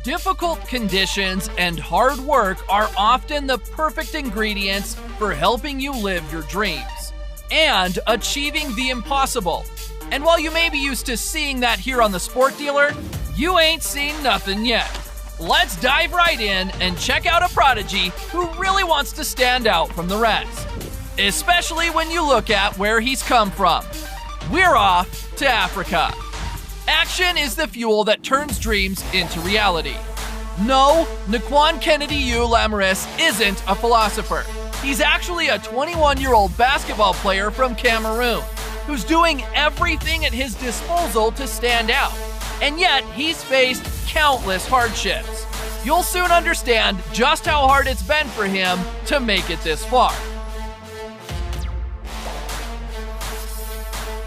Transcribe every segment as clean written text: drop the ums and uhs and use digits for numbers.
Difficult conditions and hard work are often the perfect ingredients for helping you live your dreams and achieving the impossible. And while you may be used to seeing that here on The Sport Dealer, you ain't seen nothing yet. Let's dive right in and check out a prodigy who really wants to stand out from the rest, especially when you look at where he's come from. We're off to Africa. Action is the fuel that turns dreams into reality. No, Naquan Kennedy Lamoris isn't a philosopher. He's actually a 21-year-old basketball player from Cameroon who's doing everything at his disposal to stand out. And yet, he's faced countless hardships. You'll soon understand just how hard it's been for him to make it this far.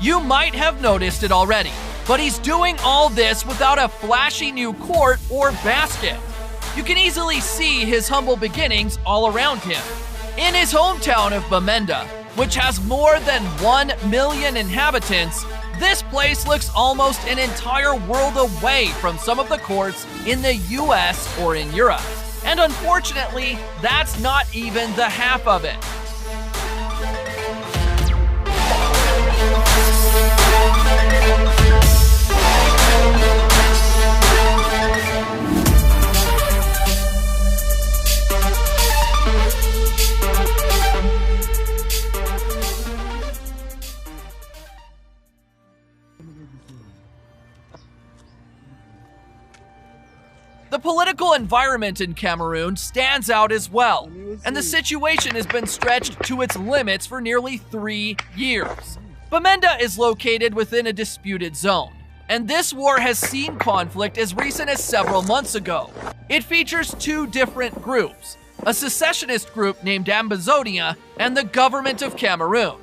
You might have noticed it already, but he's doing all this without a flashy new court or basket. You can easily see his humble beginnings all around him. In his hometown of Bamenda, which has more than 1 million inhabitants, this place looks almost an entire world away from some of the courts in the US or in Europe. And unfortunately, that's not even the half of it. The political environment in Cameroon stands out as well, and the situation has been stretched to its limits for nearly 3 years. Bamenda is located within a disputed zone, and this war has seen conflict as recent as several months ago. It features 2 different groups, a secessionist group named Ambazonia and the government of Cameroon.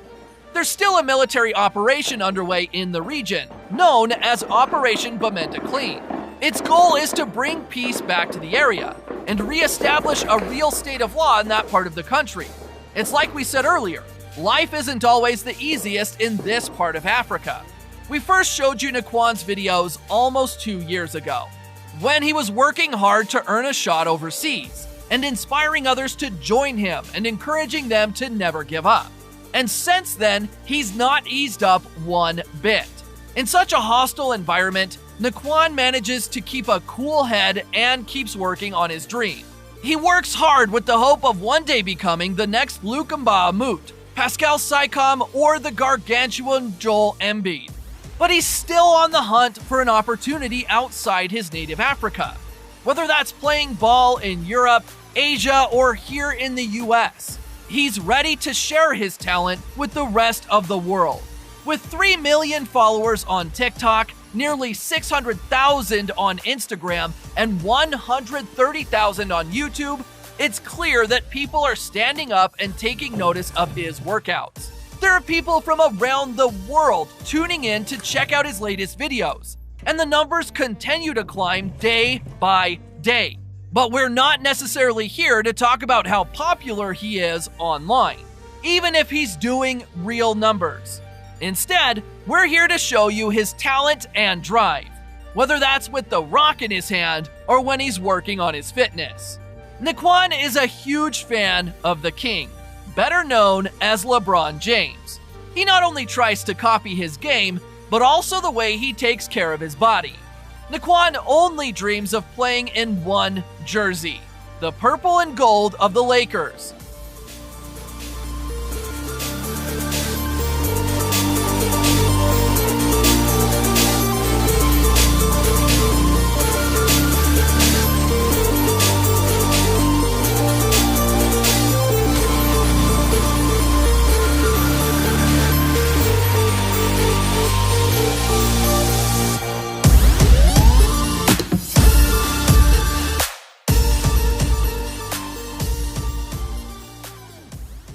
There's still a military operation underway in the region, known as Operation Bamenda Clean. Its goal is to bring peace back to the area and re-establish a real state of law in that part of the country. It's like we said earlier, life isn't always the easiest in this part of Africa. We first showed you Naquan's videos almost 2 years ago, when he was working hard to earn a shot overseas and inspiring others to join him and encouraging them to never give up. And since then, he's not eased up one bit. In such a hostile environment, Naquan manages to keep a cool head and keeps working on his dream. He works hard with the hope of one day becoming the next Lukamba Amut, Pascal Siakam, or the gargantuan Joel Embiid. But he's still on the hunt for an opportunity outside his native Africa, whether that's playing ball in Europe, Asia, or here in the US. He's ready to share his talent with the rest of the world. With 3 million followers on TikTok, nearly 600,000 on Instagram, and 130,000 on YouTube, it's clear that people are standing up and taking notice of his workouts. There are people from around the world tuning in to check out his latest videos, and the numbers continue to climb day by day. But we're not necessarily here to talk about how popular he is online, even if he's doing real numbers. Instead, we're here to show you his talent and drive, whether that's with the rock in his hand or when he's working on his fitness. Naquan is a huge fan of the King, better known as LeBron James. He not only tries to copy his game, but also the way he takes care of his body. Naquan only dreams of playing in one jersey, the purple and gold of the Lakers.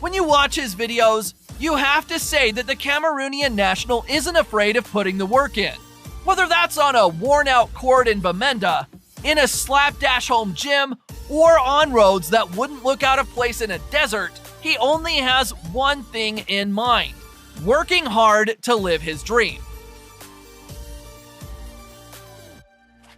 When you watch his videos, you have to say that the Cameroonian national isn't afraid of putting the work in. Whether that's on a worn-out court in Bamenda, in a slapdash home gym, or on roads that wouldn't look out of place in a desert, he only has one thing in mind: working hard to live his dream.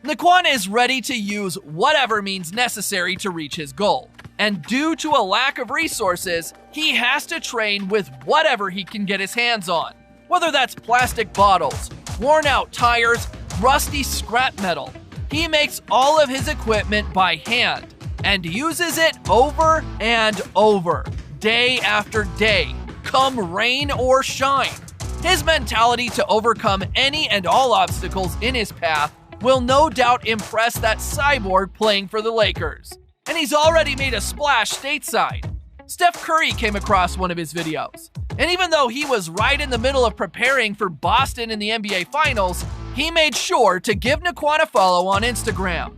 Naquan is ready to use whatever means necessary to reach his goal. And due to a lack of resources, he has to train with whatever he can get his hands on. Whether that's plastic bottles, worn out tires, rusty scrap metal. He makes all of his equipment by hand and uses it over and over, day after day, come rain or shine. His mentality to overcome any and all obstacles in his path will no doubt impress that cyborg playing for the Lakers. And he's already made a splash stateside. Steph Curry came across one of his videos. And even though he was right in the middle of preparing for Boston in the NBA Finals, he made sure to give Naquan a follow on Instagram.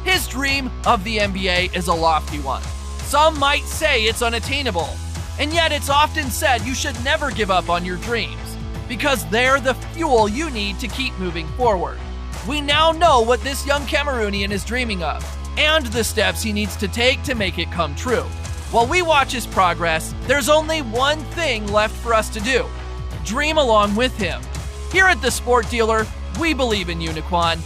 His dream of the NBA is a lofty one. Some might say it's unattainable, and yet it's often said you should never give up on your dreams, because they're the fuel you need to keep moving forward. We now know what this young Cameroonian is dreaming of, and the steps he needs to take to make it come true. While we watch his progress, there's only one thing left for us to do: dream along with him. Here at The Sport Dealer, we believe in you, Naquan,